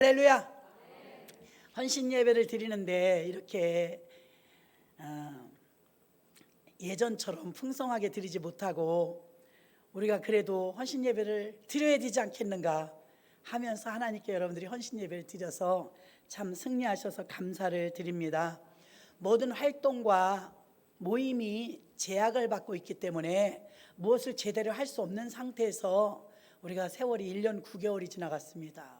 할렐루야. 헌신 예배를 드리는데 이렇게 예전처럼 풍성하게 드리지 못하고 우리가 그래도 헌신 예배를 드려야 되지 않겠는가 하면서 하나님께 여러분들이 헌신 예배를 드려서 참 승리하셔서 감사를 드립니다. 모든 활동과 모임이 제약을 받고 있기 때문에 무엇을 제대로 할 수 없는 상태에서 우리가 세월이 1년 9개월이 지나갔습니다.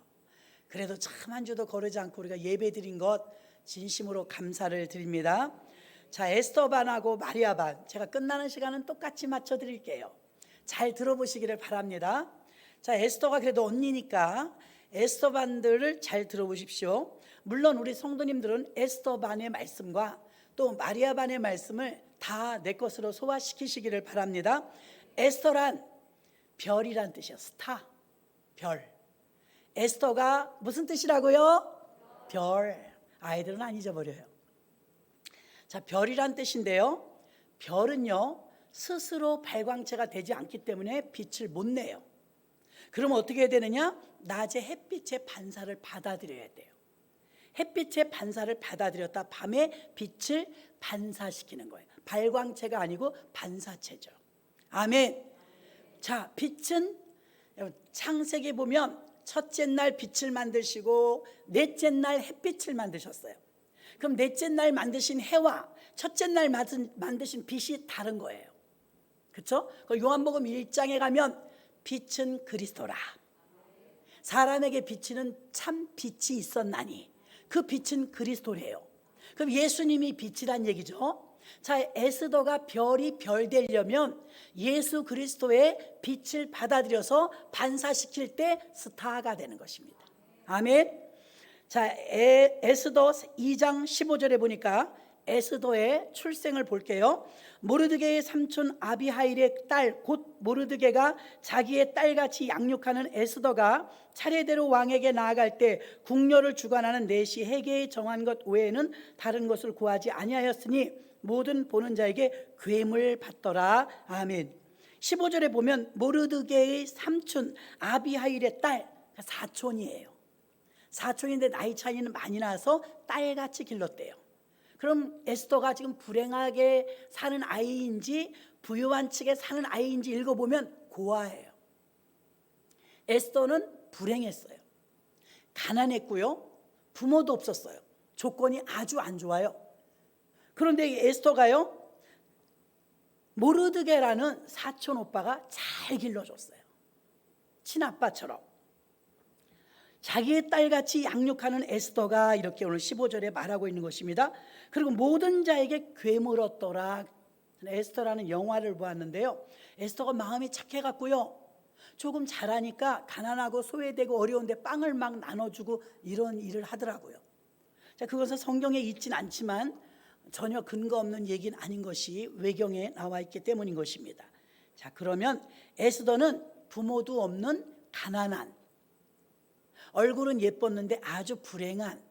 그래도 참 한 주도 거르지 않고 우리가 예배 드린 것 진심으로 감사를 드립니다. 자, 에스더 반하고 마리아 반, 제가 끝나는 시간은 똑같이 맞춰 드릴게요. 잘 들어보시기를 바랍니다. 자, 에스더가 그래도 언니니까 에스더 반들을 잘 들어보십시오. 물론 우리 성도님들은 에스더 반의 말씀과 또 마리아 반의 말씀을 다 내 것으로 소화시키시기를 바랍니다. 에스더란 별이란 뜻이에요. 스타, 별. 에스더가 무슨 뜻이라고요? 별. 아이들은 안 잊어버려요. 자, 별이란 뜻인데요, 별은요 스스로 발광체가 되지 않기 때문에 빛을 못 내요. 그럼 어떻게 해야 되느냐? 낮에 햇빛의 반사를 받아들여야 돼요. 햇빛의 반사를 받아들였다 밤에 빛을 반사시키는 거예요. 발광체가 아니고 반사체죠. 아멘. 자, 빛은 창세기 보면 첫째 날 빛을 만드시고 넷째 날 햇빛을 만드셨어요. 그럼 넷째 날 만드신 해와 첫째 날 만드신 빛이 다른 거예요. 그렇죠? 요한복음 1장에 가면 빛은 그리스도라. 사람에게 비치는 참 빛이 있었나니 그 빛은 그리스도래요. 그럼 예수님이 빛이란 얘기죠. 자, 에스더가 별이 별 되려면 예수 그리스도의 빛을 받아들여서 반사시킬 때 스타가 되는 것입니다. 아멘. 자, 에스더 2장 15절에 보니까 에스더의 출생을 볼게요. 모르드게의 삼촌 아비하일의 딸 곧 모르드게가 자기의 딸같이 양육하는 에스더가 차례대로 왕에게 나아갈 때 궁녀를 주관하는 내시 헤게에 정한 것 외에는 다른 것을 구하지 아니하였으니 모든 보는 자에게 괴물 받더라. 아멘. 15절에 보면 모르드게의 삼촌 아비하일의 딸, 사촌이에요. 사촌인데 나이 차이는 많이 나서 딸같이 길렀대요. 그럼 에스더가 지금 불행하게 사는 아이인지 부유한 측에 사는 아이인지 읽어보면 고아예요. 에스더는 불행했어요. 가난했고요. 부모도 없었어요. 조건이 아주 안 좋아요. 그런데 에스더가요, 모르드게라는 사촌 오빠가 잘 길러줬어요. 친아빠처럼. 자기의 딸같이 양육하는 에스더가 이렇게 오늘 15절에 말하고 있는 것입니다. 그리고 모든 자에게 괴물 얻더라. 에스더라는 영화를 보았는데요, 에스더가 마음이 착해갖고요, 조금 잘하니까 가난하고 소외되고 어려운데 빵을 막 나눠주고 이런 일을 하더라고요. 자, 그것은 성경에 있진 않지만 전혀 근거 없는 얘기는 아닌 것이 외경에 나와 있기 때문인 것입니다. 자, 그러면 에스더는 부모도 없는 가난한, 얼굴은 예뻤는데 아주 불행한,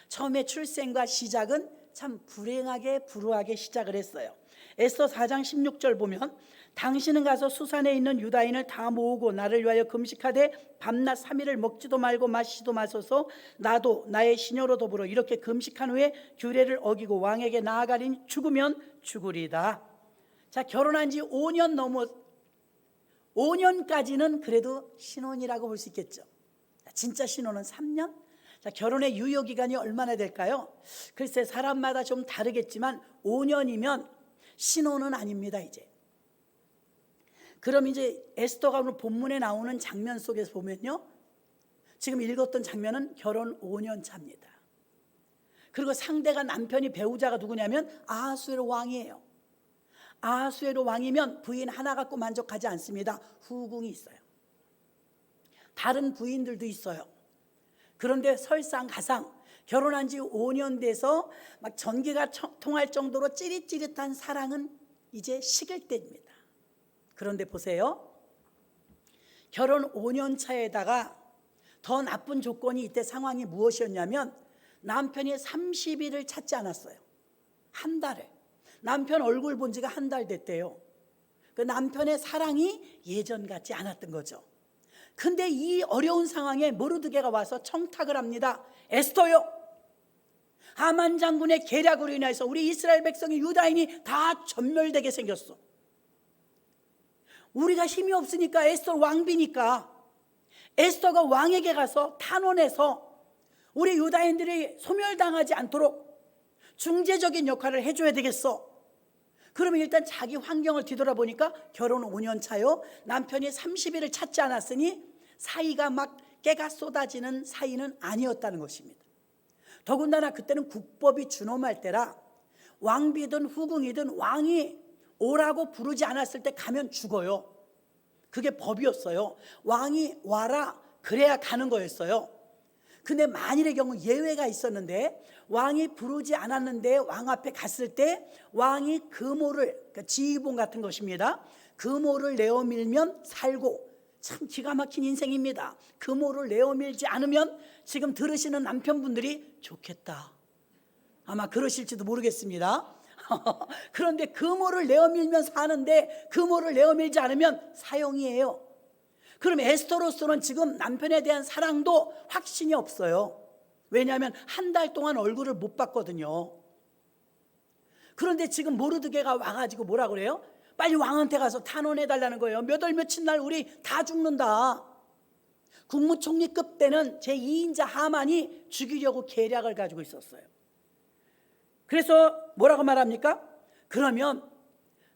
처음에 출생과 시작은 참 불행하게 불우하게 시작을 했어요. 에스더 4장 16절 보면 당신은 가서 수산에 있는 유다인을 다 모으고 나를 위하여 금식하되 밤낮 3일을 먹지도 말고 마시지도 마소서. 나도 나의 시녀로 더불어 이렇게 금식한 후에 규례를 어기고 왕에게 나아가리니 죽으면 죽으리다. 자, 결혼한 지 5년 넘어 5년까지는 그래도 신혼이라고 볼 수 있겠죠. 진짜 신혼은 3년? 자, 결혼의 유효기간이 얼마나 될까요? 글쎄 사람마다 좀 다르겠지만 5년이면 신혼은 아닙니다. 이제 그럼 이제 에스더가 오늘 본문에 나오는 장면 속에서 보면요, 지금 읽었던 장면은 결혼 5년 차입니다. 그리고 상대가 남편이 배우자가 누구냐면 아하수에로 왕이에요. 아하수에로 왕이면 부인 하나 갖고 만족하지 않습니다. 후궁이 있어요. 다른 부인들도 있어요. 그런데 설상가상 결혼한 지 5년 돼서 막 전기가 통할 정도로 찌릿찌릿한 사랑은 이제 식을 때입니다. 그런데 보세요, 결혼 5년 차에다가 더 나쁜 조건이 이때 상황이 무엇이었냐면 남편이 30일을 찾지 않았어요. 한 달에. 남편 얼굴 본 지가 한 달 됐대요. 그 남편의 사랑이 예전 같지 않았던 거죠. 근데 이 어려운 상황에 모르드게가 와서 청탁을 합니다. 에스더요, 하만 장군의 계략으로 인해서 우리 이스라엘 백성이, 유다인이 다 전멸되게 생겼어. 우리가 힘이 없으니까, 에스더 왕비니까 에스더가 왕에게 가서 탄원해서 우리 유다인들이 소멸당하지 않도록 중재적인 역할을 해줘야 되겠어. 그러면 일단 자기 환경을 뒤돌아보니까 결혼 5년 차요, 남편이 30일을 찾지 않았으니 사이가 막 깨가 쏟아지는 사이는 아니었다는 것입니다. 더군다나 그때는 국법이 준엄할 때라 왕비든 후궁이든 왕이 오라고 부르지 않았을 때 가면 죽어요. 그게 법이었어요. 왕이 와라 그래야 가는 거였어요. 근데 만일의 경우 예외가 있었는데, 왕이 부르지 않았는데 왕 앞에 갔을 때 왕이 금오를, 그러니까 지휘봉 같은 것입니다, 금오를 내어 밀면 살고, 참 기가 막힌 인생입니다. 금오를 내어 밀지 않으면 지금 들으시는 남편분들이 좋겠다, 아마 그러실지도 모르겠습니다. 그런데 금오를 내어 밀면 사는데 금오를 내어 밀지 않으면 사형이에요. 그럼 에스더로서는 지금 남편에 대한 사랑도 확신이 없어요. 왜냐하면 한 달 동안 얼굴을 못 봤거든요. 그런데 지금 모르드게가 와가지고 뭐라 그래요? 빨리 왕한테 가서 탄원해달라는 거예요. 몇 월 며칠 날 우리 다 죽는다. 국무총리급 때는 제2인자 하만이 죽이려고 계략을 가지고 있었어요. 그래서 뭐라고 말합니까? 그러면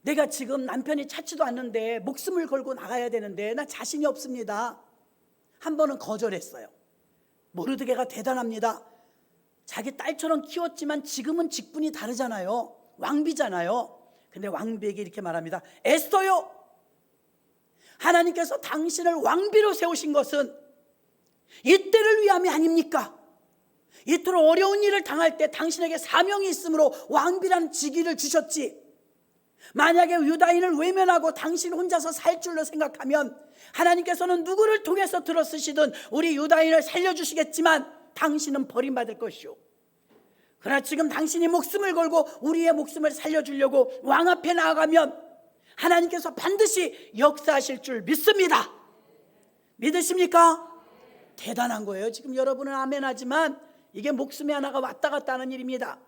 내가 지금 남편이 찾지도 않는데 목숨을 걸고 나가야 되는데 나 자신이 없습니다. 한 번은 거절했어요. 모르드게가 대단합니다. 자기 딸처럼 키웠지만 지금은 직분이 다르잖아요. 왕비잖아요. 근데 왕비에게 이렇게 말합니다. 에스더요, 하나님께서 당신을 왕비로 세우신 것은 이 때를 위함이 아닙니까? 이토록 어려운 일을 당할 때 당신에게 사명이 있으므로 왕비라는 직위를 주셨지. 만약에 유다인을 외면하고 당신 혼자서 살 줄로 생각하면 하나님께서는 누구를 통해서 들어쓰시든 우리 유다인을 살려주시겠지만 당신은 버림받을 것이오. 그러나 지금 당신이 목숨을 걸고 우리의 목숨을 살려주려고 왕 앞에 나아가면 하나님께서 반드시 역사하실 줄 믿습니다. 믿으십니까? 대단한 거예요. 지금 여러분은 아멘 하지만 이게 목숨이 하나가 왔다 갔다 하는 일입니다.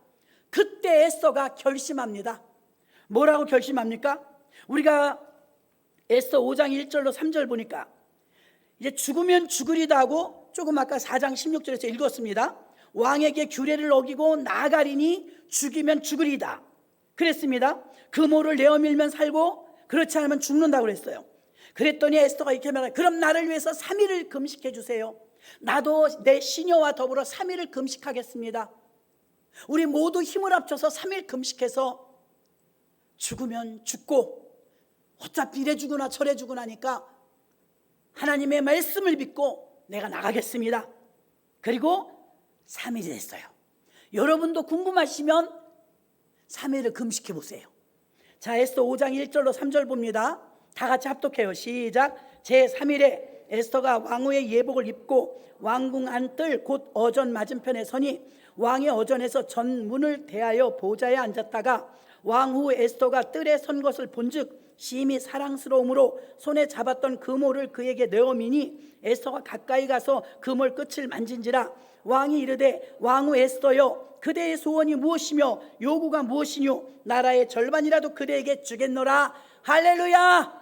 그때 에스더가 결심합니다. 뭐라고 결심합니까? 우리가 에스더 5장 1절로 3절 보니까 이제 죽으면 죽으리다 하고 조금 아까 4장 16절에서 읽었습니다. 왕에게 규례를 어기고 나아가리니 죽이면 죽으리다 그랬습니다. 금오를 내어밀면 살고 그렇지 않으면 죽는다고 그랬어요. 그랬더니 에스더가 이렇게 말해요. 그럼 나를 위해서 3일을 금식해 주세요. 나도 내 시녀와 더불어 3일을 금식하겠습니다. 우리 모두 힘을 합쳐서 3일 금식해서 죽으면 죽고 어차피 이래 죽으나 저래 죽으나니까 하나님의 말씀을 믿고 내가 나가겠습니다. 그리고 3일이 됐어요. 여러분도 궁금하시면 3일을 금식해 보세요. 자, 에스더 5장 1절로 3절 봅니다. 다 같이 합독해요. 시작. 제3일에 에스더가 왕후의 예복을 입고 왕궁 안뜰 곧 어전 맞은편에 서니 왕의 어전에서 전문을 대하여 보좌에 앉았다가 왕후 에스더가 뜰에 선 것을 본즉 심히 사랑스러움으로 손에 잡았던 금오를 그에게 내어미니 에스더가 가까이 가서 금올 끝을 만진지라 왕이 이르되 왕후 에스더여 그대의 소원이 무엇이며 요구가 무엇이뇨 나라의 절반이라도 그대에게 주겠노라. 할렐루야.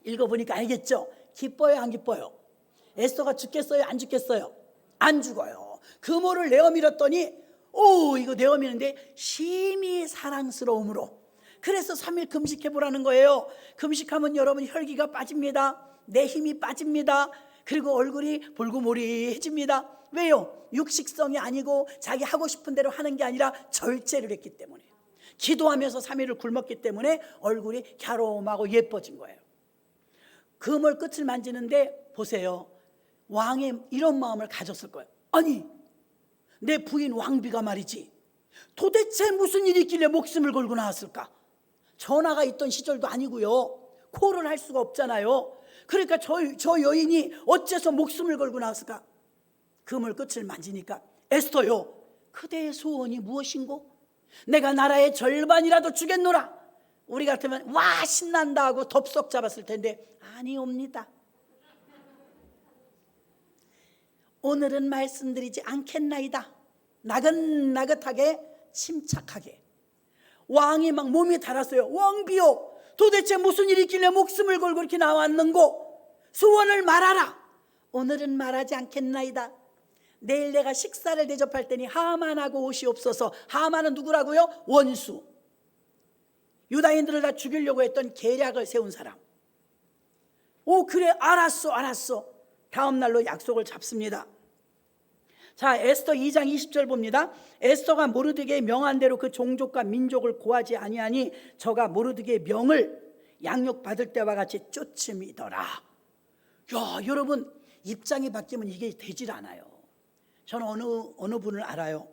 읽어보니까 알겠죠? 기뻐요 안 기뻐요? 에스더가 죽겠어요 안 죽겠어요? 안 죽어요. 금오를 내어밀었더니 이거 내어미는데 심히 사랑스러움으로. 그래서 3일 금식해보라는 거예요. 금식하면 여러분 혈기가 빠집니다. 내 힘이 빠집니다. 그리고 얼굴이 볼고모리해집니다. 왜요? 육식성이 아니고 자기 하고 싶은 대로 하는 게 아니라 절제를 했기 때문에, 기도하면서 3일을 굶었기 때문에 얼굴이 갸롬하고 예뻐진 거예요. 금을 끝을 만지는데 보세요. 왕이 이런 마음을 가졌을 거예요. 아니 내 부인 왕비가 말이지 도대체 무슨 일이 있길래 목숨을 걸고 나왔을까? 전화가 있던 시절도 아니고요. 콜을 할 수가 없잖아요. 그러니까 저 여인이 어째서 목숨을 걸고 나왔을까? 금을 끝을 만지니까 에스더요 그대의 소원이 무엇인고? 내가 나라의 절반이라도 주겠노라. 우리 같으면 와 신난다 하고 덥석 잡았을 텐데 아니옵니다. 오늘은 말씀드리지 않겠나이다. 나긋나긋하게 침착하게. 왕이 막 몸이 달았어요. 왕비요, 도대체 무슨 일이 있길래 목숨을 걸고 이렇게 나왔는고? 소원을 말하라. 오늘은 말하지 않겠나이다. 내일 내가 식사를 대접할 테니 하만하고 오시옵소서. 하만은 누구라고요? 원수. 유다인들을 다 죽이려고 했던 계략을 세운 사람. 오, 그래, 알았어. 다음 날로 약속을 잡습니다. 자, 에스더 2장 20절 봅니다. 에스더가 모르드게의 명한 대로 그 종족과 민족을 고하지 아니하니 저가 모르드게의 명을 양육받을 때와 같이 쫓음이더라. 야, 여러분, 입장이 바뀌면 이게 되질 않아요. 저는 어느 분을 알아요.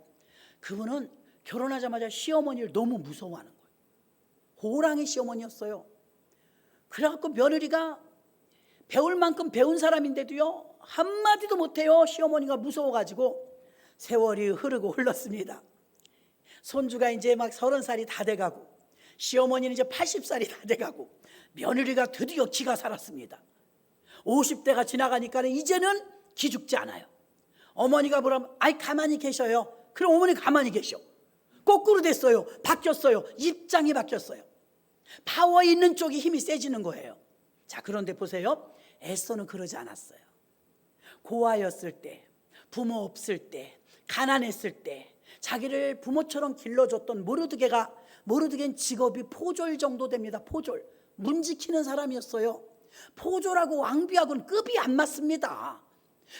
그분은 결혼하자마자 시어머니를 너무 무서워하는 거예요. 호랑이 시어머니였어요. 그래갖고 며느리가 배울 만큼 배운 사람인데도요, 한마디도 못해요. 시어머니가 무서워가지고. 세월이 흐르고 흘렀습니다. 손주가 이제 막 30살이 다 돼가고, 시어머니는 이제 80살이 다 돼가고, 며느리가 드디어 기가 살았습니다. 50대가 지나가니까 이제는 기죽지 않아요. 어머니가 뭐라면 아이 가만히 계셔요. 그럼 어머니 가만히 계셔. 거꾸로 됐어요. 바뀌었어요. 입장이 바뀌었어요. 파워 있는 쪽이 힘이 세지는 거예요. 자, 그런데 보세요. 에스더는 그러지 않았어요. 고아였을 때, 부모 없을 때, 가난했을 때 자기를 부모처럼 길러줬던 모르드게는 직업이 포졸 정도 됩니다. 포졸, 문 지키는 사람이었어요. 포졸하고 왕비하고는 급이 안 맞습니다.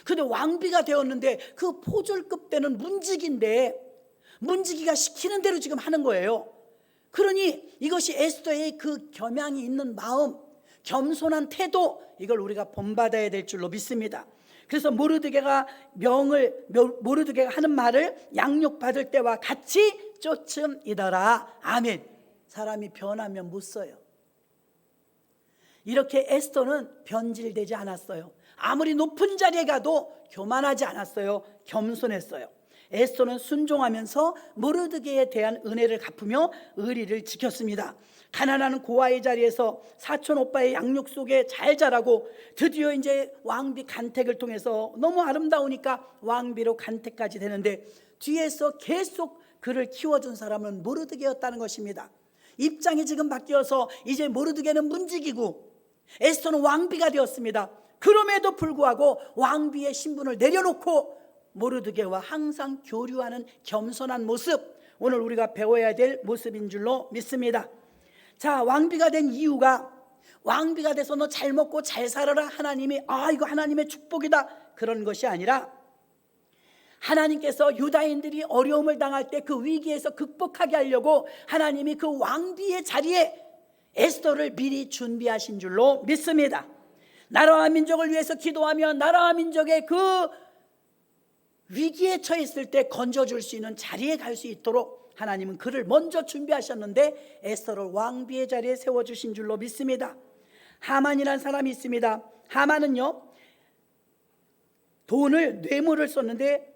근데 왕비가 되었는데 그 포졸급 되는 문지기인데, 문지기가 시키는 대로 지금 하는 거예요. 그러니 이것이 에스더의 그 겸양이 있는 마음, 겸손한 태도, 이걸 우리가 본받아야 될 줄로 믿습니다. 그래서 모르드게가 하는 말을 양육받을 때와 같이 쫓음이더라. 아멘. 사람이 변하면 못 써요. 이렇게 에스더는 변질되지 않았어요. 아무리 높은 자리에 가도 교만하지 않았어요. 겸손했어요. 에스더는 순종하면서 모르드게에 대한 은혜를 갚으며 의리를 지켰습니다. 가난한 고아의 자리에서 사촌 오빠의 양육 속에 잘 자라고 드디어 이제 왕비 간택을 통해서 너무 아름다우니까 왕비로 간택까지 되는데, 뒤에서 계속 그를 키워준 사람은 모르드게였다는 것입니다. 입장이 지금 바뀌어서 이제 모르드게는 문지기고 에스더는 왕비가 되었습니다. 그럼에도 불구하고 왕비의 신분을 내려놓고 모르드게와 항상 교류하는 겸손한 모습, 오늘 우리가 배워야 될 모습인 줄로 믿습니다. 자, 왕비가 된 이유가, 왕비가 돼서 너 잘 먹고 잘 살아라, 하나님이 이거 하나님의 축복이다, 그런 것이 아니라 하나님께서 유다인들이 어려움을 당할 때 그 위기에서 극복하게 하려고 하나님이 그 왕비의 자리에 에스더를 미리 준비하신 줄로 믿습니다. 나라와 민족을 위해서 기도하며 나라와 민족의 그 위기에 처했을 때 건져줄 수 있는 자리에 갈 수 있도록 하나님은 그를 먼저 준비하셨는데 에스더를 왕비의 자리에 세워주신 줄로 믿습니다. 하만이라는 사람이 있습니다. 하만은요, 뇌물을 썼는데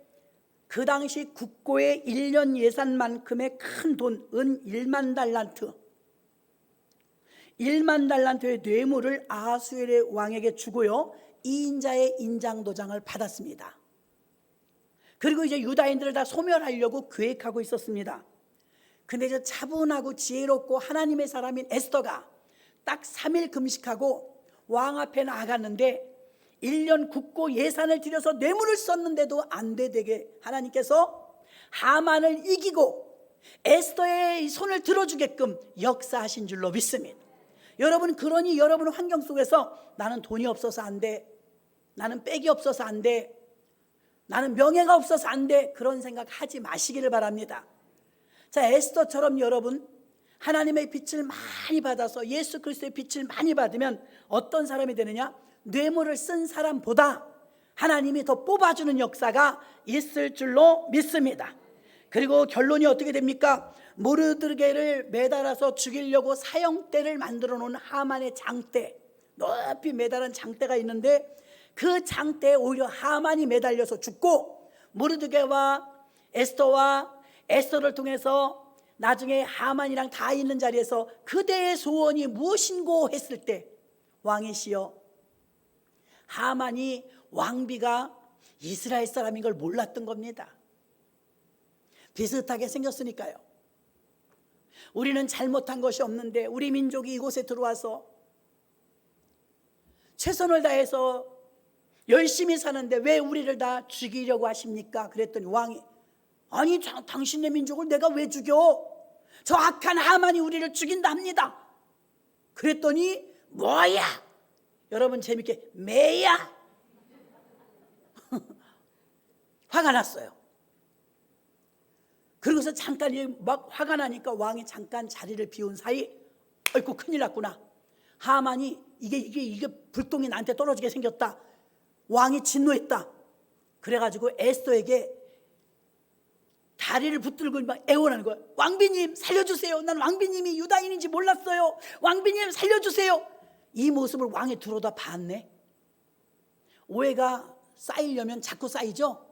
그 당시 국고의 1년 예산만큼의 큰 돈, 은 1만 달란트, 1만 달란트의 뇌물을 아하수엘의 왕에게 주고요, 2인자의 인장도장을 받았습니다. 그리고 이제 유다인들을 다 소멸하려고 계획하고 있었습니다. 근데 이제 차분하고 지혜롭고 하나님의 사람인 에스더가 딱 3일 금식하고 왕 앞에 나아갔는데 1년 국고 예산을 들여서 뇌물을 썼는데도 안 되게 하나님께서 하만을 이기고 에스더의 손을 들어주게끔 역사하신 줄로 믿습니다. 여러분, 그러니 여러분 환경 속에서 나는 돈이 없어서 안 돼, 나는 빽이 없어서 안 돼, 나는 명예가 없어서 안 돼, 그런 생각 하지 마시기를 바랍니다. 자, 에스더처럼 여러분 하나님의 빛을 많이 받아서 예수 그리스도의 빛을 많이 받으면 어떤 사람이 되느냐? 뇌물을 쓴 사람보다 하나님이 더 뽑아주는 역사가 있을 줄로 믿습니다. 그리고 결론이 어떻게 됩니까? 모르드게를 매달아서 죽이려고 사형대를 만들어 놓은 하만의 장대, 높이 매달은 장대가 있는데 그 장대에 오히려 하만이 매달려서 죽고, 모르드게와 에스더를 통해서 나중에 하만이랑 다 있는 자리에서 그대의 소원이 무엇인고 했을 때 왕이시여, 하만이 왕비가 이스라엘 사람인 걸 몰랐던 겁니다. 비슷하게 생겼으니까요. 우리는 잘못한 것이 없는데 우리 민족이 이곳에 들어와서 최선을 다해서 열심히 사는데 왜 우리를 다 죽이려고 하십니까? 그랬더니 왕이, 아니 당신네 민족을 내가 왜 죽여? 저 악한 하만이 우리를 죽인다 합니다. 그랬더니 뭐야? 여러분 재밌게 매야? 화가 났어요. 그러고서 잠깐 막 화가 나니까 왕이 잠깐 자리를 비운 사이, 아이고 큰일 났구나. 하만이 이게 불똥이 나한테 떨어지게 생겼다. 왕이 진노했다. 그래가지고 에스더에게 다리를 붙들고 막 애원하는 거예요. 왕비님 살려주세요. 난 왕비님이 유다인인지 몰랐어요. 왕비님 살려주세요. 이 모습을 왕이 들어다 봤네. 오해가 쌓이려면 자꾸 쌓이죠.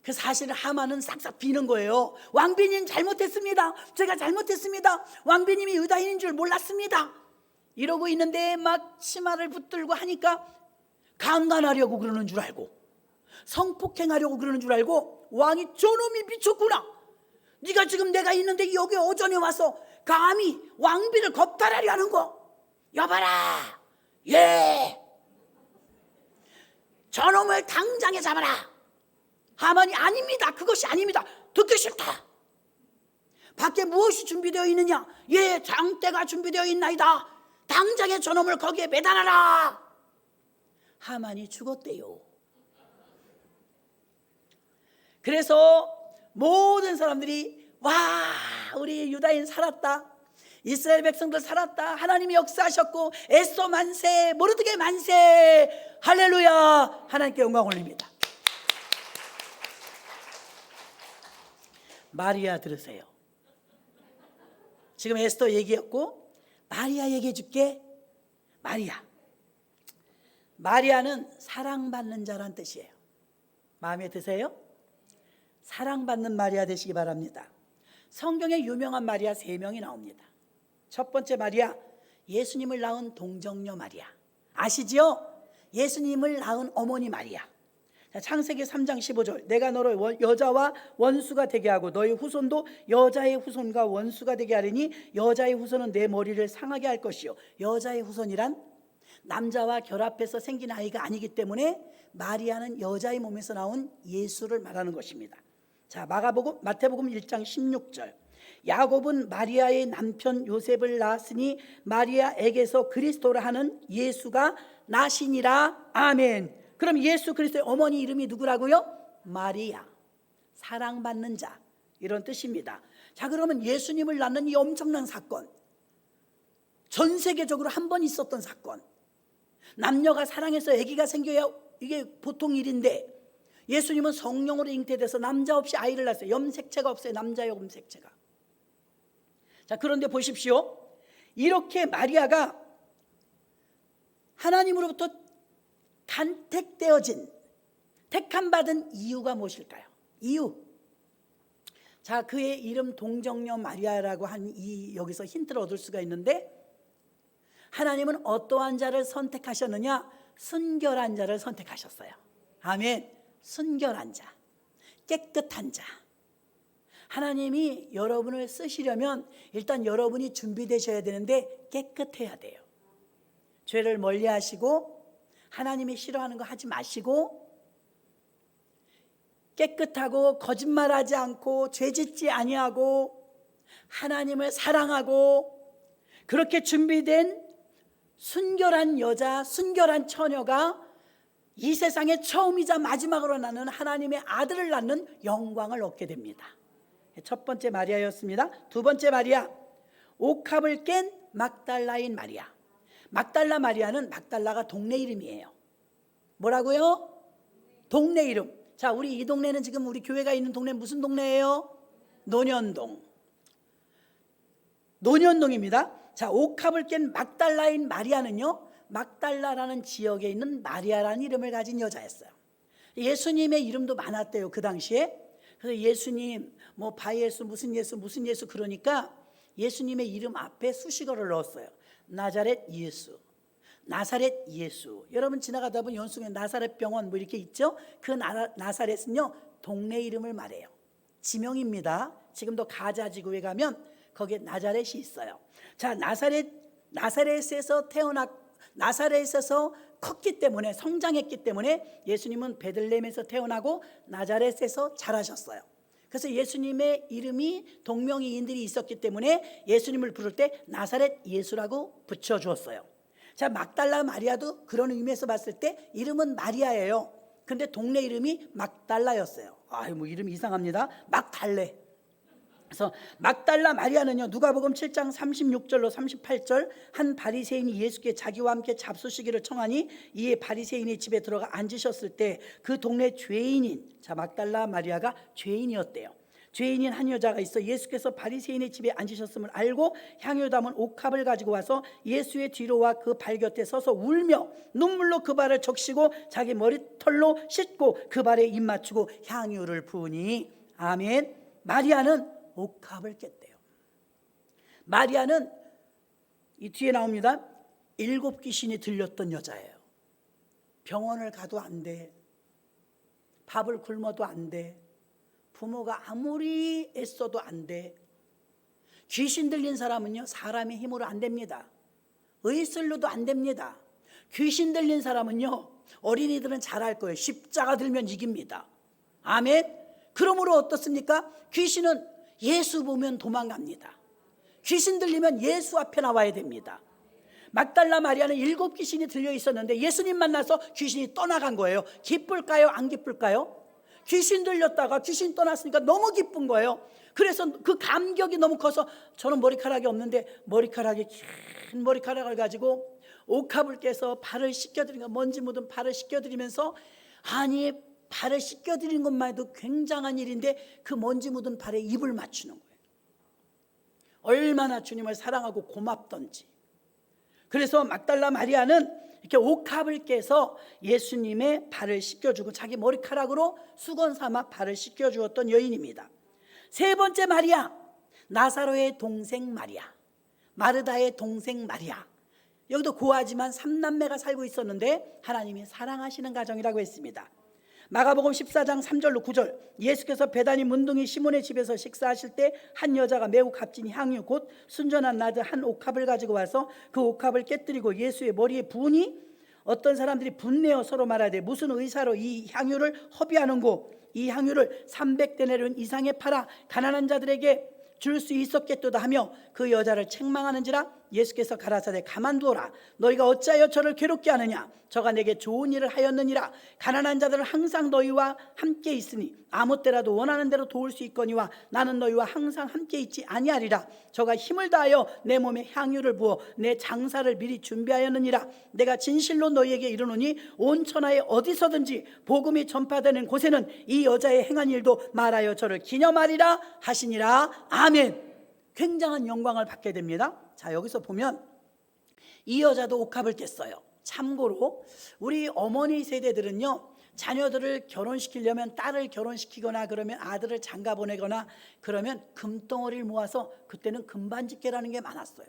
그 사실을 하만은 싹싹 비는 거예요. 왕비님 잘못했습니다. 제가 잘못했습니다. 왕비님이 유다인인 줄 몰랐습니다. 이러고 있는데 막 치마를 붙들고 하니까 강간하려고 그러는 줄 알고, 성폭행하려고 그러는 줄 알고 왕이 저놈이 미쳤구나. 네가 지금 내가 있는데 여기 오전에 와서 감히 왕비를 겁탈하려 하는 거. 여봐라. 예. 저놈을 당장에 잡아라. 하만이 아닙니다. 그것이 아닙니다. 듣기 싫다. 밖에 무엇이 준비되어 있느냐? 예, 장대가 준비되어 있나이다. 당장에 저놈을 거기에 매달아라. 하만이 죽었대요. 그래서 모든 사람들이 와, 우리 유다인 살았다. 이스라엘 백성들 살았다. 하나님이 역사하셨고 에스더 만세, 모르드게 만세, 할렐루야. 하나님께 영광 올립니다. 마리아 들으세요. 지금 에스더 얘기했고 마리아 얘기해 줄게. 마리아는 사랑받는 자란 뜻이에요. 마음에 드세요? 사랑받는 마리아 되시기 바랍니다. 성경에 유명한 마리아 3명이 나옵니다. 첫 번째 마리아, 예수님을 낳은 동정녀 마리아. 아시지요? 예수님을 낳은 어머니 마리아. 창세기 3장 15절, 내가 너를 여자와 원수가 되게 하고 너희 후손도 여자의 후손과 원수가 되게 하리니 여자의 후손은 내 머리를 상하게 할 것이요. 여자의 후손이란 남자와 결합해서 생긴 아이가 아니기 때문에 마리아는 여자의 몸에서 나온 예수를 말하는 것입니다. 자, 마태복음 1장 16절, 야곱은 마리아의 남편 요셉을 낳았으니 마리아에게서 그리스도라 하는 예수가 나시니라. 아멘. 그럼 예수 그리스도의 어머니 이름이 누구라고요? 마리아, 사랑받는 자, 이런 뜻입니다. 자, 그러면 예수님을 낳는 이 엄청난 사건, 전 세계적으로 한 번 있었던 사건, 남녀가 사랑해서 아기가 생겨야 이게 보통 일인데 예수님은 성령으로 잉태돼서 남자 없이 아이를 낳았어요. 염색체가 없어요. 남자 염색체가. 자, 그런데 보십시오. 이렇게 마리아가 하나님으로부터 간택되어진, 택함받은 이유가 무엇일까요? 이유. 자, 그의 이름 동정녀 마리아라고 한 이 여기서 힌트를 얻을 수가 있는데, 하나님은 어떠한 자를 선택하셨느냐? 순결한 자를 선택하셨어요. 아멘. 순결한 자, 깨끗한 자. 하나님이 여러분을 쓰시려면 일단 여러분이 준비되셔야 되는데 깨끗해야 돼요. 죄를 멀리하시고 하나님이 싫어하는 거 하지 마시고 깨끗하고 거짓말하지 않고 죄짓지 아니하고 하나님을 사랑하고 그렇게 준비된 순결한 여자, 순결한 처녀가 이 세상에 처음이자 마지막으로 낳는 하나님의 아들을 낳는 영광을 얻게 됩니다. 첫 번째 마리아였습니다. 두 번째 마리아, 옥합을 깬 막달라인 마리아. 막달라 마리아는, 막달라가 동네 이름이에요. 뭐라고요? 동네 이름. 자, 우리 이 동네는 지금 우리 교회가 있는 동네 무슨 동네예요? 논현동. 논현동입니다. 자, 옥합을 깬 막달라인 마리아는요, 막달라라는 지역에 있는 마리아라는 이름을 가진 여자였어요. 예수님의 이름도 많았대요, 그 당시에. 그래서 예수님, 뭐 바예수, 무슨 예수 그러니까 예수님의 이름 앞에 수식어를 넣었어요. 나자렛 예수, 나사렛 예수. 여러분 지나가다 보면 연수에 나사렛 병원 뭐 이렇게 있죠. 그 나사렛은요 동네 이름을 말해요. 지명입니다. 지금도 가자 지구에 가면 거기에 나자렛이 있어요. 자, 나사렛에서 나사렛에서 컸기 때문에, 성장했기 때문에 예수님은 베들레헴에서 태어나고 나자렛에서 자라셨어요. 그래서 예수님의 이름이 동명이인들이 있었기 때문에 예수님을 부를 때 나사렛 예수라고 붙여주었어요. 자, 막달라 마리아도 그런 의미에서 봤을 때 이름은 마리아예요. 근데 동네 이름이 막달라였어요. 뭐 이름이 이상합니다. 막달레. 그래서 막달라 마리아는요, 누가복음 7장 36절로 38절, 한 바리새인이 예수께 자기와 함께 잡수시기를 청하니 이에 바리새인의 집에 들어가 앉으셨을 때 그 동네 죄인인, 자, 막달라 마리아가 죄인이었대요. 죄인인 한 여자가 있어 예수께서 바리새인의 집에 앉으셨음을 알고 향유 담은 옥합을 가지고 와서 예수의 뒤로와 그 발 곁에 서서 울며 눈물로 그 발을 적시고 자기 머리털로 씻고 그 발에 입 맞추고 향유를 부으니, 아멘. 마리아는 옥합을 깼대요. 마리아는 이 뒤에 나옵니다. 7 귀신이 들렸던 여자예요. 병원을 가도 안 돼. 밥을 굶어도 안 돼. 부모가 아무리 애써도 안 돼. 귀신 들린 사람은요 사람의 힘으로 안 됩니다. 의술로도 안 됩니다. 귀신 들린 사람은요, 어린이들은 잘할 거예요. 십자가 들면 이깁니다. 아멘. 그러므로 어떻습니까? 귀신은 예수 보면 도망갑니다. 귀신 들리면 예수 앞에 나와야 됩니다. 막달라 마리아는 7 귀신이 들려 있었는데 예수님 만나서 귀신이 떠나간 거예요. 기쁠까요? 안 기쁠까요? 귀신 들렸다가 귀신 떠났으니까 너무 기쁜 거예요. 그래서 그 감격이 너무 커서, 저는 머리카락이 없는데 긴 머리카락을 가지고 옥합을 깨서 발을 씻겨드리는 거, 먼지 묻은 발을 씻겨드리면서, 아니 발을 씻겨드리는 것만 해도 굉장한 일인데 그 먼지 묻은 발에 입을 맞추는 거예요. 얼마나 주님을 사랑하고 고맙던지. 그래서 막달라 마리아는 이렇게 옥합을 깨서 예수님의 발을 씻겨주고 자기 머리카락으로 수건 삼아 발을 씻겨주었던 여인입니다. 세 번째 마리아, 나사로의 동생 마리아, 마르다의 동생 마리아. 여기도 고하지만 3남매가 살고 있었는데 하나님이 사랑하시는 가정이라고 했습니다. 마가복음 14장 3절로 9절, 예수께서 베다니 문둥이 시몬의 집에서 식사하실 때 한 여자가 매우 값진 향유 곧 순전한 나드 한 옥합을 가지고 와서 그 옥합을 깨뜨리고 예수의 머리에 부으니 어떤 사람들이 분내어 서로 말하되 무슨 의사로 이 향유를 허비하는고, 이 향유를 300데나리온 이상에 팔아 가난한 자들에게 줄 수 있었겠도다 하며 그 여자를 책망하는지라 예수께서 가라사대 가만두어라. 너희가 어찌하여 저를 괴롭게 하느냐. 저가 내게 좋은 일을 하였느니라. 가난한 자들은 항상 너희와 함께 있으니 아무 때라도 원하는 대로 도울 수 있거니와 나는 너희와 항상 함께 있지 아니하리라. 저가 힘을 다하여 내 몸에 향유를 부어 내 장사를 미리 준비하였느니라. 내가 진실로 너희에게 이르노니 온 천하에 어디서든지 복음이 전파되는 곳에는 이 여자의 행한 일도 말하여 저를 기념하리라 하시니라. 아멘. 굉장한 영광을 받게 됩니다. 자, 여기서 보면 이 여자도 옥합을 깼어요. 참고로 우리 어머니 세대들은요, 자녀들을 결혼시키려면, 딸을 결혼시키거나 그러면 아들을 장가 보내거나 그러면 금덩어리를 모아서, 그때는 금반지께라는 게 많았어요.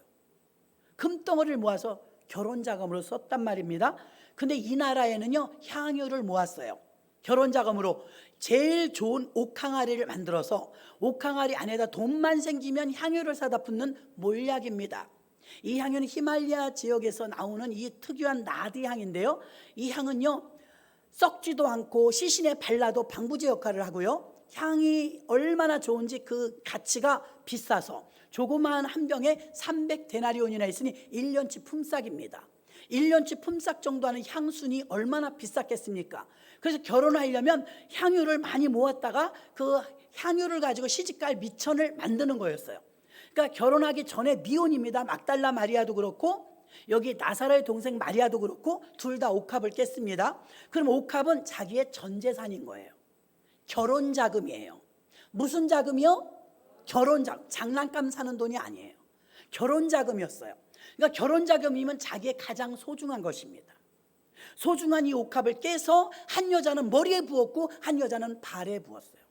금덩어리를 모아서 결혼자금으로 썼단 말입니다. 근데 이 나라에는요 향유를 모았어요. 결혼자금으로 제일 좋은 옥항아리를 만들어서 옥항아리 안에다 돈만 생기면 향유를 사다 붓는 몰약입니다. 이 향유는 히말라야 지역에서 나오는 이 특유한 나드 향인데요, 이 향은요 썩지도 않고 시신에 발라도 방부제 역할을 하고요, 향이 얼마나 좋은지 그 가치가 비싸서 조그마한 한 병에 300데나리온이나 있으니 1년치 품삯입니다. 1년치 품삯 정도 하는 향순이 얼마나 비쌌겠습니까? 그래서 결혼하려면 향유를 많이 모았다가 그 향유를 가지고 시집갈 미천을 만드는 거였어요. 그러니까 결혼하기 전에 미혼입니다. 막달라 마리아도 그렇고 여기 나사로의 동생 마리아도 그렇고 둘 다 옥합을 깼습니다. 그럼 옥합은 자기의 전 재산인 거예요. 결혼 자금이에요. 무슨 자금이요? 결혼 자금. 장난감 사는 돈이 아니에요. 결혼 자금이었어요. 그러니까 결혼 자금이면 자기의 가장 소중한 것입니다. 소중한 이 옥합을 깨서 한 여자는 머리에 부었고 한 여자는 발에 부었어요.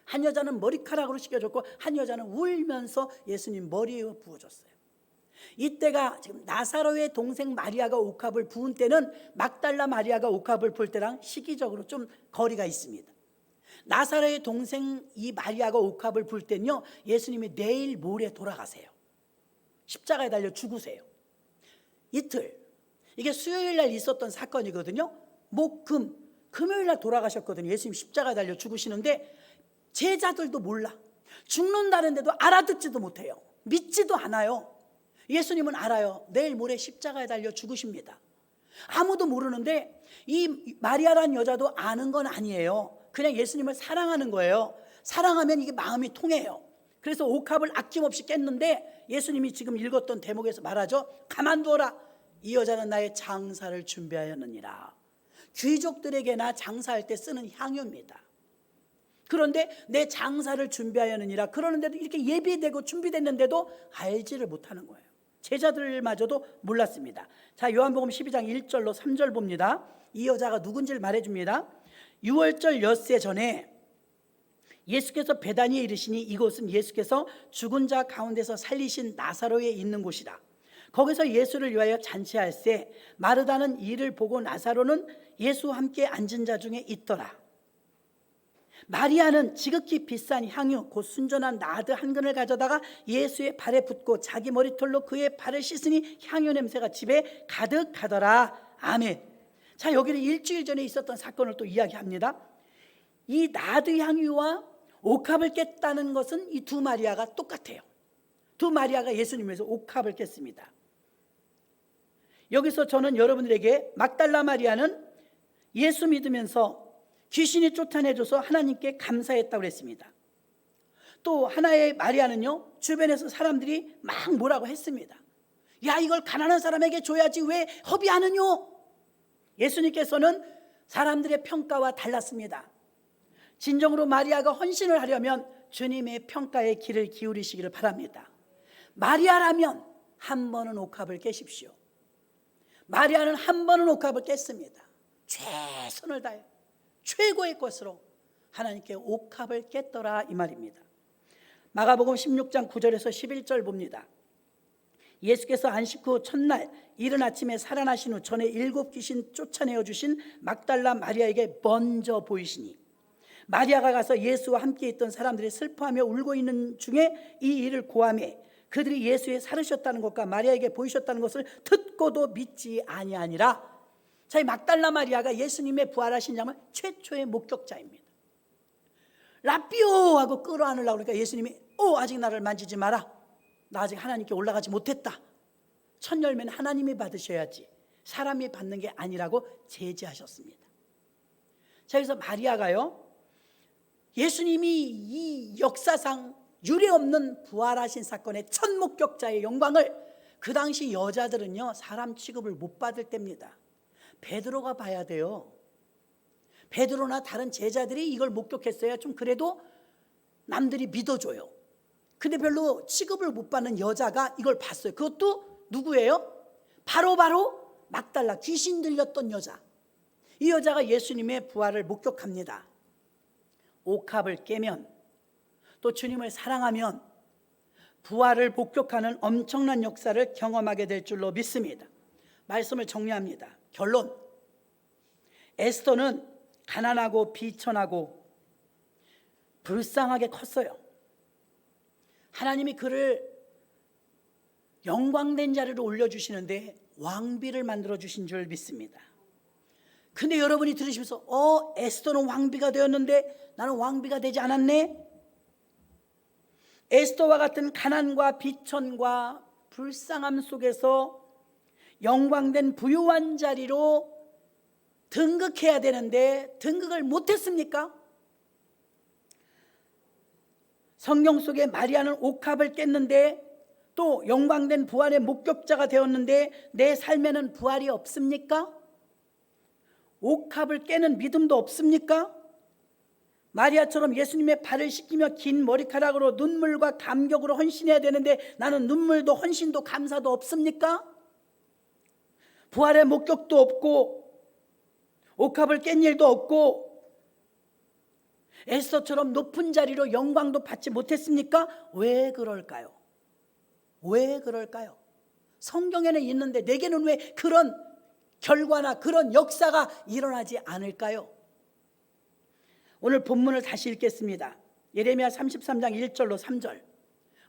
한 여자는 머리카락으로 씻겨줬고 한 여자는 울면서 예수님 머리에 부어줬어요. 이때가 지금 나사로의 동생 마리아가 옥합을 부은 때는 막달라 마리아가 옥합을 부을 때랑 시기적으로 좀 거리가 있습니다. 나사로의 동생 이 마리아가 옥합을 부을 때는요, 예수님이 내일 모레 돌아가세요. 십자가에 달려 죽으세요. 이틀, 이게 수요일 날 있었던 사건이거든요. 금요일 날 돌아가셨거든요. 예수님 십자가에 달려 죽으시는데 제자들도 몰라. 죽는다는데도 알아듣지도 못해요. 믿지도 않아요. 예수님은 알아요. 내일 모레 십자가에 달려 죽으십니다. 아무도 모르는데 이 마리아라는 여자도 아는 건 아니에요. 그냥 예수님을 사랑하는 거예요. 사랑하면 이게 마음이 통해요. 그래서 옥합을 아낌없이 깼는데 예수님이 지금 읽었던 대목에서 말하죠. 가만두어라. 이 여자는 나의 장사를 준비하였느니라. 귀족들에게나 장사할 때 쓰는 향유입니다. 그런데 내 장사를 준비하였느니라 그러는데도 이렇게 예비되고 준비됐는데도 알지를 못하는 거예요. 제자들마저도 몰랐습니다. 자, 요한복음 12장 1절로 3절 봅니다. 이 여자가 누군지를 말해줍니다. 6월절 엿새 전에 예수께서 베다니에 이르시니 이곳은 예수께서 죽은 자 가운데서 살리신 나사로에 있는 곳이라. 거기서 예수를 위하여 잔치할새 마르다는 이를 보고 나사로는 예수와 함께 앉은 자 중에 있더라. 마리아는 지극히 비싼 향유 곧 순전한 나드 한 근을 가져다가 예수의 발에 붓고 자기 머리털로 그의 발을 씻으니 향유 냄새가 집에 가득하더라. 아멘. 자, 여기는 일주일 전에 있었던 사건을 또 이야기합니다. 이 나드 향유와 옥합을 깼다는 것은 이 두 마리아가 똑같아요. 두 마리아가 예수님 위해서 옥합을 깼습니다. 여기서 저는 여러분들에게 막달라 마리아는 예수 믿으면서 귀신이 쫓아내줘서 하나님께 감사했다고 했습니다. 또 하나의 마리아는요, 주변에서 사람들이 막 뭐라고 했습니다. 야, 이걸 가난한 사람에게 줘야지 왜 허비하느뇨? 예수님께서는 사람들의 평가와 달랐습니다. 진정으로 마리아가 헌신을 하려면 주님의 평가에 귀를 기울이시기를 바랍니다. 마리아라면 한 번은 옥합을 깨십시오. 마리아는 한 번은 옥합을 깼습니다. 최선을 다해 최고의 것으로 하나님께 옥합을 깼더라 이 말입니다. 마가복음 16장 9절에서 11절 봅니다. 예수께서 안식 후 첫날 이른 아침에 살아나신 후 전에 7 귀신 쫓아내어 주신 막달라 마리아에게 먼저 보이시니 마리아가 가서 예수와 함께 있던 사람들이 슬퍼하며 울고 있는 중에 이 일을 고하매 그들이 예수에 살으셨다는 것과 마리아에게 보이셨다는 것을 듣고도 믿지 아니하니라. 자, 이 막달라 마리아가 예수님의 부활하신 장면 최초의 목격자입니다. 라삐오 하고 끌어안으려고 그러니까 예수님이 아직 나를 만지지 마라. 나 아직 하나님께 올라가지 못했다. 첫 열매는 하나님이 받으셔야지 사람이 받는 게 아니라고 제지하셨습니다. 자, 그래서 마리아가요, 예수님이 이 역사상 유례없는 부활하신 사건의 첫 목격자의 영광을, 그 당시 여자들은요 사람 취급을 못 받을 때입니다. 베드로가 봐야 돼요. 베드로나 다른 제자들이 이걸 목격했어야 좀 그래도 남들이 믿어줘요. 근데 별로 취급을 못 받는 여자가 이걸 봤어요. 그것도 누구예요? 바로 막달라, 귀신 들렸던 여자. 이 여자가 예수님의 부활을 목격합니다. 옥합을 깨면, 또 주님을 사랑하면 부활을 목격하는 엄청난 역사를 경험하게 될 줄로 믿습니다. 말씀을 정리합니다. 결론, 에스더는 가난하고 비천하고 불쌍하게 컸어요. 하나님이 그를 영광된 자리로 올려주시는데 왕비를 만들어주신 줄 믿습니다. 근데 여러분이 들으시면서 에스더는 왕비가 되었는데 나는 왕비가 되지 않았네? 에스더와 같은 가난과 비천과 불쌍함 속에서 영광된 부유한 자리로 등극해야 되는데 등극을 못했습니까? 성경 속에 마리아는 옥합을 깼는데 또 영광된 부활의 목격자가 되었는데 내 삶에는 부활이 없습니까? 옥합을 깨는 믿음도 없습니까? 마리아처럼 예수님의 발을 씻기며 긴 머리카락으로 눈물과 감격으로 헌신해야 되는데 나는 눈물도 헌신도 감사도 없습니까? 부활의 목격도 없고 옥합을 깬 일도 없고 에스더처럼 높은 자리로 영광도 받지 못했습니까? 왜 그럴까요? 왜 그럴까요? 성경에는 있는데 내게는 왜 그런 결과나 그런 역사가 일어나지 않을까요? 오늘 본문을 다시 읽겠습니다. 예레미야 33장 1절로 3절.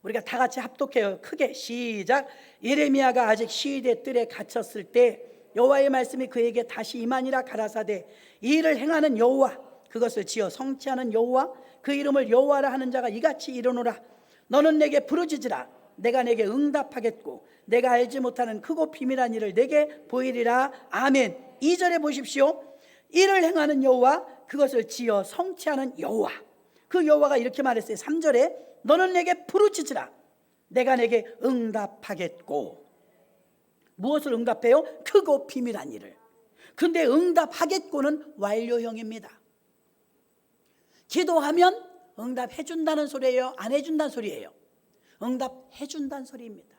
우리가 다 같이 합독해요. 크게 시작. 예레미야가 아직 시위대 뜰에 갇혔을 때 여호와의 말씀이 그에게 다시 임하니라 가라사대, 이 일을 행하는 여호와, 그것을 지어 성취하는 여호와, 그 이름을 여호와라 하는 자가 이같이 이르노라. 너는 내게 부르짖으라. 내가 내게 응답하겠고 내가 알지 못하는 크고 비밀한 일을 내게 보이리라. 아멘. 2절에 보십시오. 이를 행하는 여호와, 그것을 지어 성취하는 여호와. 그 여호와가 이렇게 말했어요. 3절에 너는 내게 부르짖으라. 내가 내게 응답하겠고. 무엇을 응답해요? 크고 비밀한 일을. 근데 응답하겠고는 완료형입니다. 기도하면 응답해 준다는 소리예요? 안 해준다는 소리예요? 응답해 준다는 소리입니다.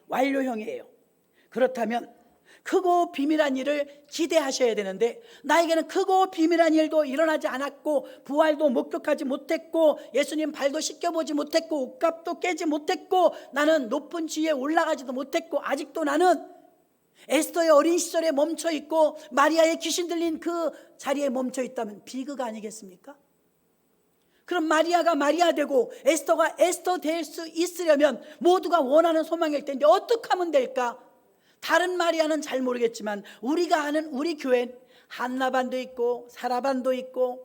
완료형이에요. 그렇다면 크고 비밀한 일을 기대하셔야 되는데, 나에게는 크고 비밀한 일도 일어나지 않았고 부활도 목격하지 못했고 예수님 발도 씻겨보지 못했고 옷값도 깨지 못했고 나는 높은 지위에 올라가지도 못했고 아직도 나는 에스더의 어린 시절에 멈춰 있고 마리아의 귀신 들린 그 자리에 멈춰 있다면 비극 아니겠습니까? 그럼 마리아가 마리아 되고 에스더가 에스더 될 수 있으려면 모두가 원하는 소망일 텐데 어떻게 하면 될까? 다른 마리아는 잘 모르겠지만 우리가 아는 우리 교회는 한나반도 있고 사라반도 있고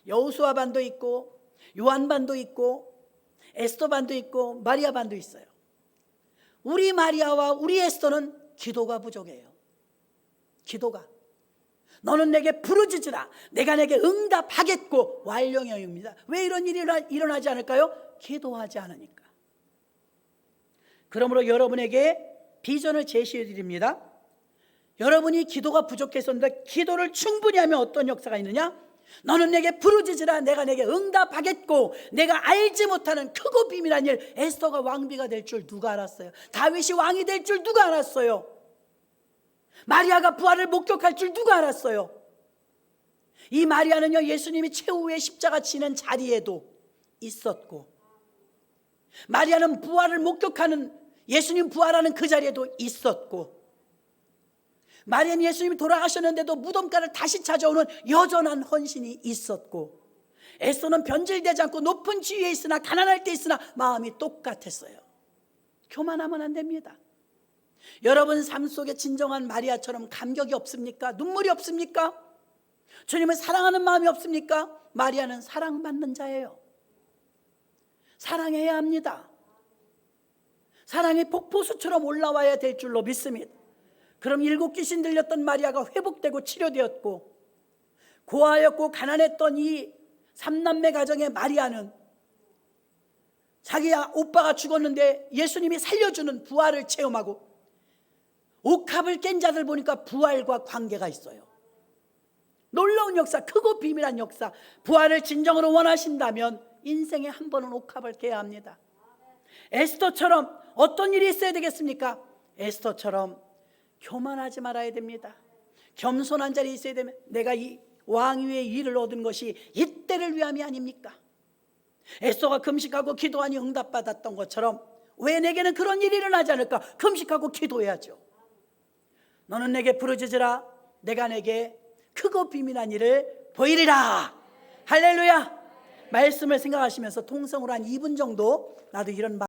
여호수아반도 있고 요한반도 있고 에스더반도 있고 마리아반도 있어요. 우리 마리아와 우리 에스더는 기도가 부족해요. 기도가. 너는 내게 부르짖으라. 내가 내게 응답하겠고. 완료형입니다. 왜 이런 일이 일어나지 않을까요? 기도하지 않으니까. 그러므로 여러분에게 비전을 제시해 드립니다. 여러분이 기도가 부족했었는데 기도를 충분히 하면 어떤 역사가 있느냐? 너는 내게 부르짖으라. 내가 내게 응답하겠고. 내가 알지 못하는 크고 비밀한 일. 에스더가 왕비가 될 줄 누가 알았어요? 다윗이 왕이 될 줄 누가 알았어요? 마리아가 부활을 목격할 줄 누가 알았어요? 이 마리아는요, 예수님이 최후의 십자가 지는 자리에도 있었고, 마리아는 부활을 목격하는, 예수님 부활하는 그 자리에도 있었고, 마리아는 예수님이 돌아가셨는데도 무덤가를 다시 찾아오는 여전한 헌신이 있었고, 에스더는 변질되지 않고 높은 지위에 있으나 가난할 때 있으나 마음이 똑같았어요. 교만하면 안 됩니다. 여러분 삶 속에 진정한 마리아처럼 감격이 없습니까? 눈물이 없습니까? 주님을 사랑하는 마음이 없습니까? 마리아는 사랑받는 자예요. 사랑해야 합니다. 사랑이 폭포수처럼 올라와야 될 줄로 믿습니다. 그럼 7 귀신 들렸던 마리아가 회복되고 치료되었고, 고아였고 가난했던 이 3남매 가정의 마리아는 자기 오빠가 죽었는데 예수님이 살려주는 부활을 체험하고, 옥합을 깬 자들 보니까 부활과 관계가 있어요. 놀라운 역사, 크고 비밀한 역사. 부활을 진정으로 원하신다면 인생에 한 번은 옥합을 깨야 합니다. 에스더처럼 어떤 일이 있어야 되겠습니까? 에스더처럼 교만하지 말아야 됩니다. 겸손한 자리에 있어야 되면, 내가 이 왕위의 일을 얻은 것이 이때를 위함이 아닙니까? 에스더가 금식하고 기도하니 응답받았던 것처럼 왜 내게는 그런 일이 일어나지 않을까? 금식하고 기도해야죠. 너는 내게 부르짖으라. 내가 내게 크고 비밀한 일을 보이리라. 할렐루야. 말씀을 생각하시면서 통성으로 한 2분 정도 나도 이런